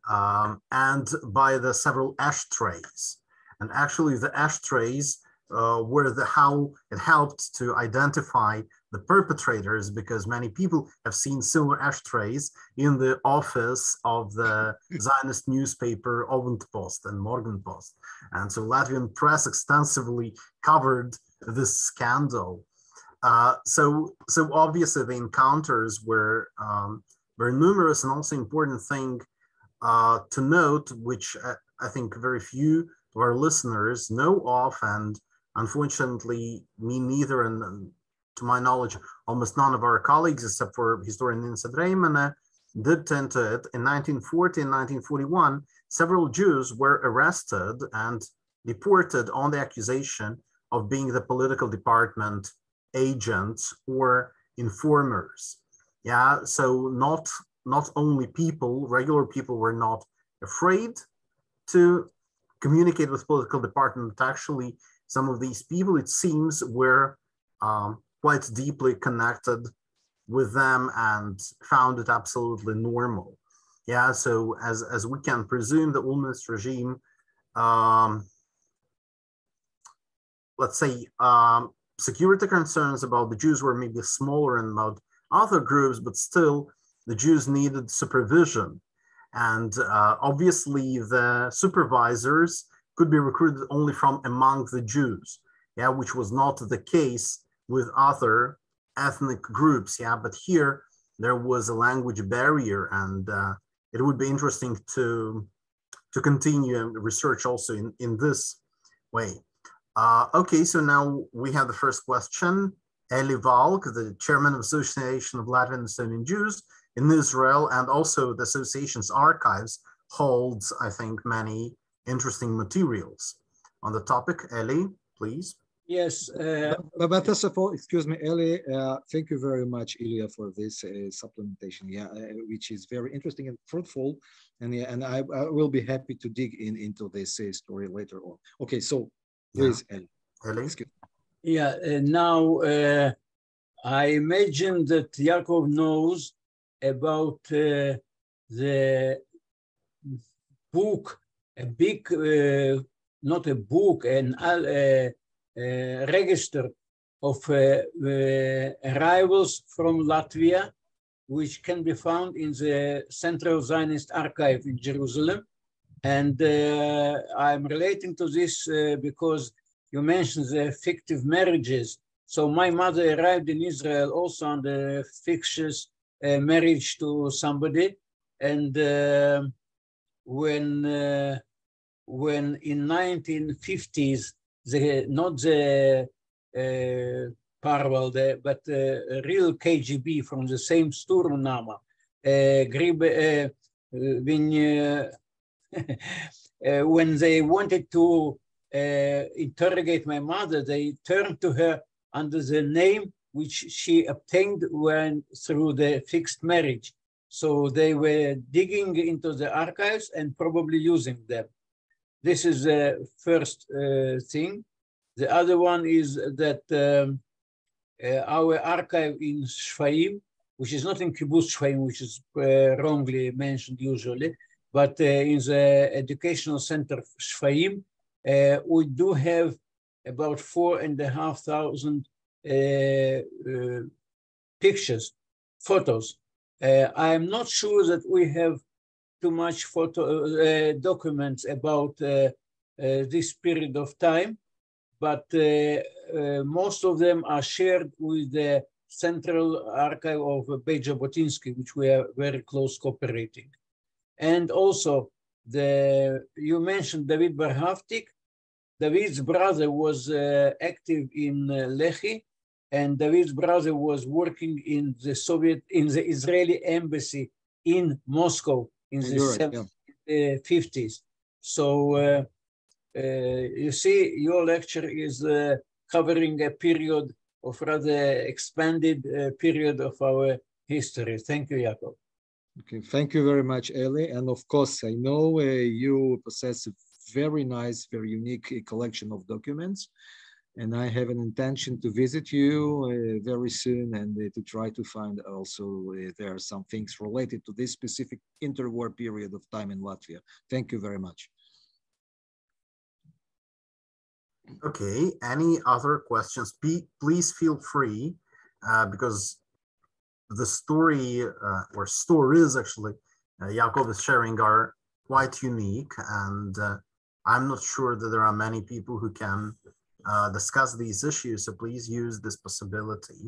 and by the several ashtrays. And actually, the ashtrays were how it helped to identify the perpetrators, because many people have seen similar ashtrays in the office of the Zionist newspaper Avondpost and Morgenpost. And so Latvian press extensively covered this scandal. So obviously the encounters were numerous, and also important thing to note, which I think very few of our listeners know of, and unfortunately me neither, and to my knowledge, almost none of our colleagues, except for historian Insa Dreymane, dipped into it. In 1940 and 1941, several Jews were arrested and deported on the accusation of being the political department agents or informers. Yeah, so not only people, regular people were not afraid to communicate with political department, but actually some of these people, it seems, were quite deeply connected with them and found it absolutely normal. Yeah, so as we can presume, the Ulmanist regime, let's say, security concerns about the Jews were maybe smaller than about other groups, but still the Jews needed supervision. And obviously the supervisors could be recruited only from among the Jews, yeah, which was not the case with other ethnic groups, yeah, but here there was a language barrier, and it would be interesting to continue research also in this way. Okay, so now we have the first question. Eli Valk, the chairman of Association of Latvian and Estonian Jews in Israel, and also the association's archives, holds, I think, many interesting materials on the topic. Eli, please. Yes, but first of all, excuse me, Eli, thank you very much, Ilya, for this supplementation, yeah, which is very interesting and fruitful, and yeah, and I will be happy to dig into this story later on. Okay, so please, yeah. Eli. Yeah, now I imagine that Yaakov knows about the book, a big, not a book, an register of arrivals from Latvia, which can be found in the Central Zionist Archive in Jerusalem. And I'm relating to this because you mentioned the fictive marriages So my mother arrived in Israel also on the fictitious marriage to somebody. And when in 1950s, not the Parval, but a real KGB from the same Sturmnama, when they wanted to interrogate my mother, they turned to her under the name which she obtained through the fixed marriage. So they were digging into the archives and probably using them. This is the first thing. The other one is that our archive in Shfaim, which is not in Kibbutz Shfaim, which is wrongly mentioned usually, but in the educational center Shfaim, we do have about 4,500 pictures, photos. I'm not sure that we have too much documents about this period of time, but most of them are shared with the Central Archive of Beit Jabotinsky, which we are very close cooperating. And also, you mentioned David Barhaftik. David's brother was active in Lehi, and David's brother was working in the Israeli embassy in Moscow in the 50s. So you see, your lecture is covering a period of rather expanded period of our history. Thank you, Yaakov. Okay, thank you very much, Eli. And of course, I know you possess a very nice, very unique collection of documents. And I have an intention to visit you very soon and to try to find also there are some things related to this specific interwar period of time in Latvia. Thank you very much. Okay, any other questions? Please feel free because the story or stories actually Yaakov is sharing are quite unique, and I'm not sure that there are many people who can discuss these issues, so please use this possibility.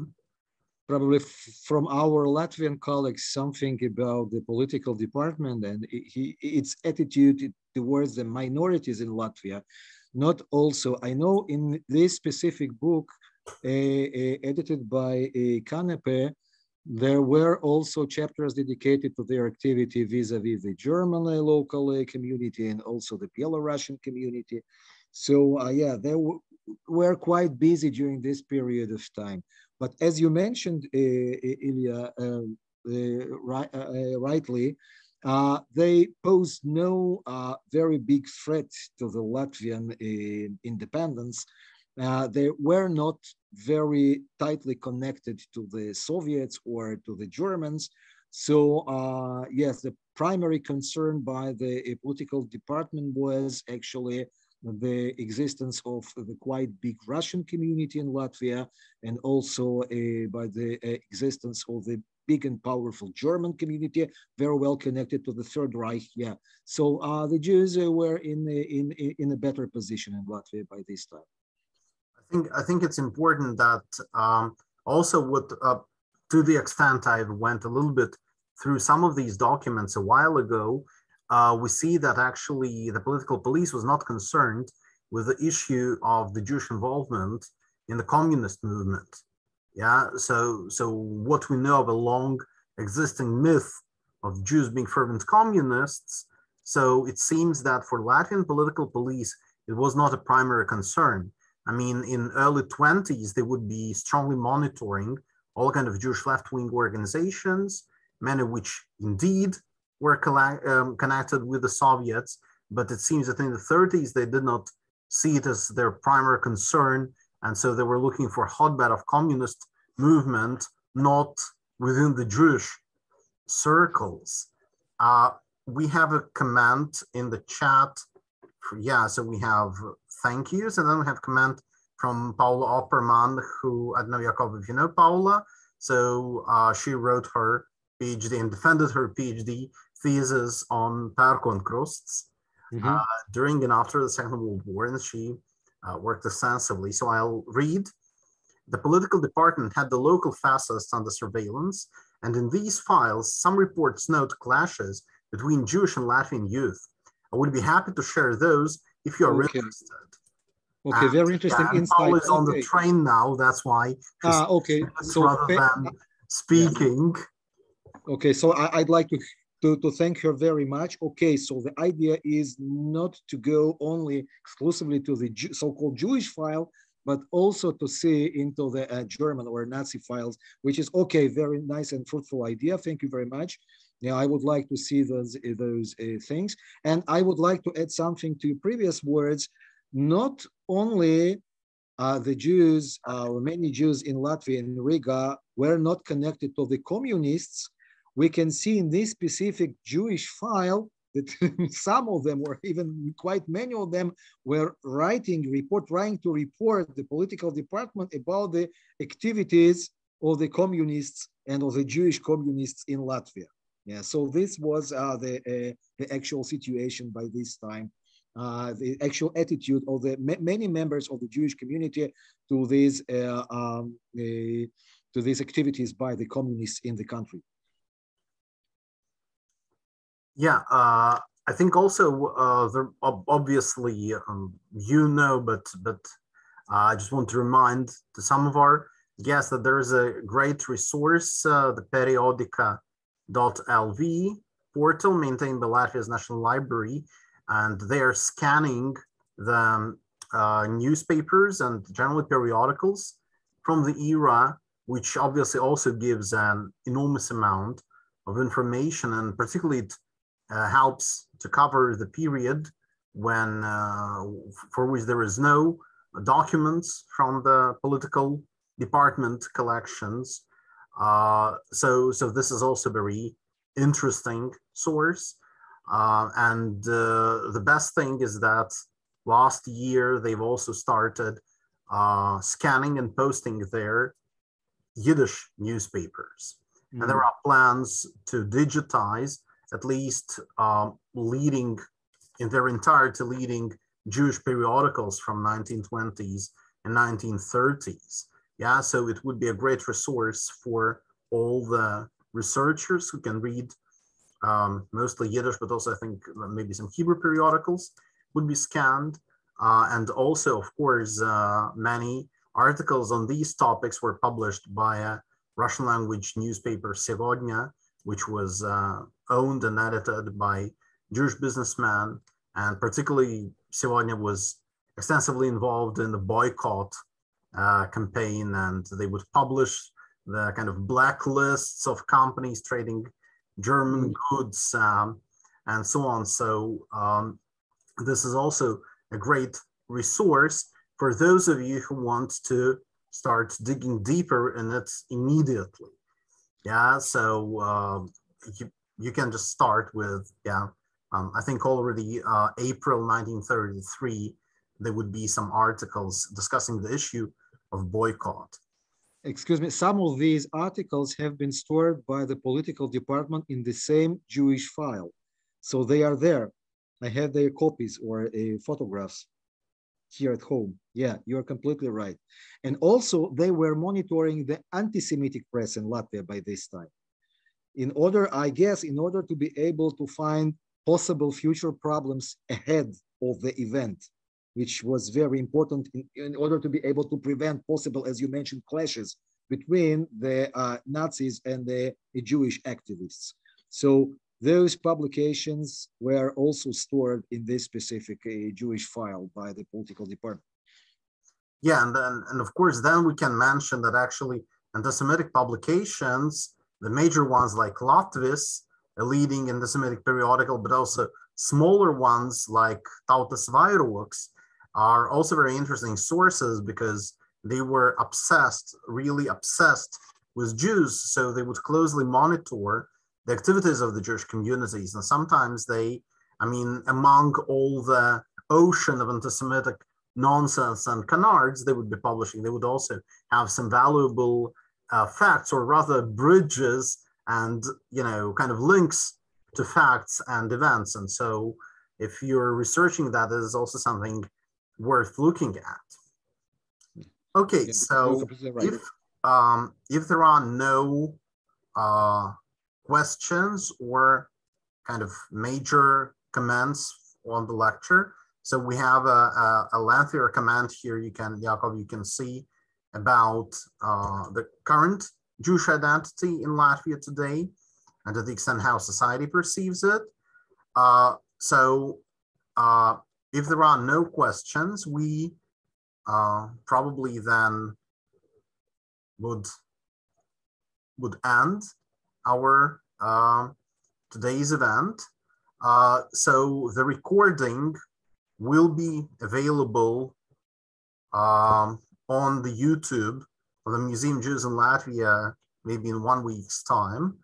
Probably from our Latvian colleagues, something about the political department and its attitude towards the minorities in Latvia. Not also, I know in this specific book edited by Kanepe, there were also chapters dedicated to their activity vis-a-vis the German local community and also the Belarusian community. So yeah, they were quite busy during this period of time. But as you mentioned, Ilya, rightly, they posed no very big threat to the Latvian independence. They were not very tightly connected to the Soviets or to the Germans. So yes, the primary concern by the political department was actually the existence of the quite big Russian community in Latvia, and also by the existence of the big and powerful German community, very well connected to the Third Reich. Yeah, so the Jews were in a better position in Latvia by this time. I think it's important that also to the extent I went a little bit through some of these documents a while ago, we see that actually the political police was not concerned with the issue of the Jewish involvement in the communist movement. Yeah, so what we know of a long existing myth of Jews being fervent communists, so it seems that for Latvian political police, it was not a primary concern. I mean, in early 20s, they would be strongly monitoring all kind of Jewish left-wing organizations, many of which indeed were connected with the Soviets, but it seems that in the 30s, they did not see it as their primary concern, and so they were looking for a hotbed of communist movement, not within the Jewish circles. We have a comment in the chat. Yeah, so we have thank yous, and then we have a comment from Paula Opperman, who, I don't know, Yaakov, if you know Paula. So she wrote her PhD and defended her PhD thesis on Perkonkrusts during and after the Second World War, and she worked extensively. So I'll read. the political department had the local fascists under surveillance, and in these files, some reports note clashes between Jewish and Latvian youth. I would be happy to share those if you are interested. Okay, and, very interesting and insight. Paul is on the train now, that's why. Okay. So rather than speaking. Yeah. Okay, so I'd like to thank her very much. Okay, so the idea is not to go only exclusively to the so-called Jewish file, but also to see into the German or Nazi files, which is okay, very nice and fruitful idea. Thank you very much. Yeah, I would like to see those things. And I would like to add something to your previous words. Not only the Jews, many Jews in Latvia and Riga were not connected to the communists. We can see in this specific Jewish file that some of them, or even quite many of them, were trying to report the political department about the activities of the communists and of the Jewish communists in Latvia. Yeah, so this was the actual situation by this time. The actual attitude of the many members of the Jewish community to these activities by the communists in the country. Yeah, I think also there obviously you know, but I just want to remind to some of our guests that there is a great resource, the periodica.lv portal maintained by Latvia's National Library, and they are scanning the newspapers and generally periodicals from the era, which obviously also gives an enormous amount of information, and particularly it helps to cover the period when for which there is no documents from the political department collections. So this is also a very interesting source. And the best thing is that last year they've also started scanning and posting their Yiddish newspapers. And there are plans to digitize at least leading Jewish periodicals from 1920s and 1930s. Yeah, so it would be a great resource for all the researchers who can read mostly Yiddish, but also I think maybe some Hebrew periodicals would be scanned. And also, of course, many articles on these topics were published by a Russian language newspaper, Segodnya, which was owned and edited by Jewish businessmen. And particularly, Segodnya was extensively involved in the boycott campaign, and they would publish the kind of blacklists of companies trading German goods and so on. So this is also a great resource for those of you who want to start digging deeper in it immediately. Yeah, so you can just start with, I think already April 1933, there would be some articles discussing the issue of boycott. Excuse me, some of these articles have been stored by the political department in the same Jewish file. So they are there. I have their copies or photographs here at home. Yeah, you're completely right. And also they were monitoring the anti-Semitic press in Latvia by this time. In order to be able to find possible future problems ahead of the event, which was very important in order to be able to prevent possible, as you mentioned, clashes between the Nazis and the Jewish activists. So those publications were also stored in this specific Jewish file by the political department. Yeah, and of course, then we can mention that actually anti-Semitic publications, the major ones like Latvis, a leading anti-Semitic periodical, but also smaller ones like Tautas Vairogs, are also very interesting sources because they were really obsessed with Jews. So they would closely monitor the activities of the Jewish communities. And sometimes among all the ocean of anti-Semitic nonsense and canards they would be publishing, they would also have some valuable facts, or rather bridges and, kind of links to facts and events. And so if you're researching that, is also something worth looking at. Okay, Yeah, so you're completely right. if there are no questions or kind of major comments on the lecture, so we have a lengthier comment here. You can, Yakov, you can see about the current Jewish identity in Latvia today and to the extent how society perceives it. So if there are no questions, we probably then would end our today's event. So the recording will be available on the YouTube of the Museum Jews in Latvia, maybe in 1 week's time.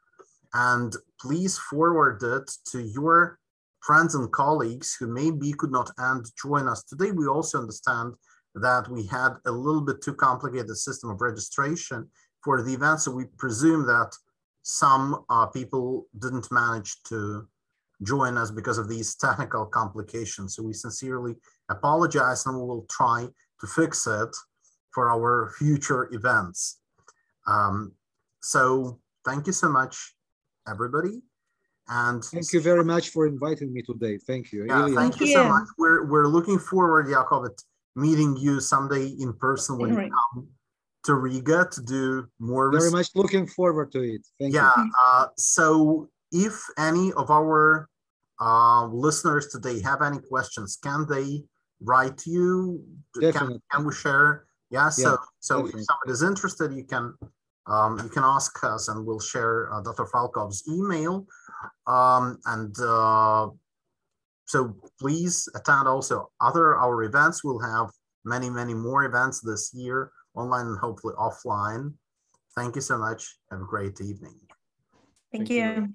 And please forward it to your friends and colleagues who maybe could not join us today. We also understand that we had a little bit too complicated system of registration for the event. So we presume that some people didn't manage to join us because of these technical complications. So we sincerely apologize, and we will try to fix it for our future events. So thank you so much, everybody. And thank you very much for inviting me today. Thank you. Yeah, thank you so much. We're looking forward, Yakov, at meeting you someday in person when you come to Riga to do more research. Very much looking forward to it. Thank you. So if any of our listeners today have any questions, can they write to you? Definitely. Can we share? Yeah, so definitely. if somebody is interested, you can ask us, and we'll share Dr. Falkov's email. So please attend also our events. We'll have many more events this year, online and hopefully offline. Thank you so much. Have a great evening. Thank you.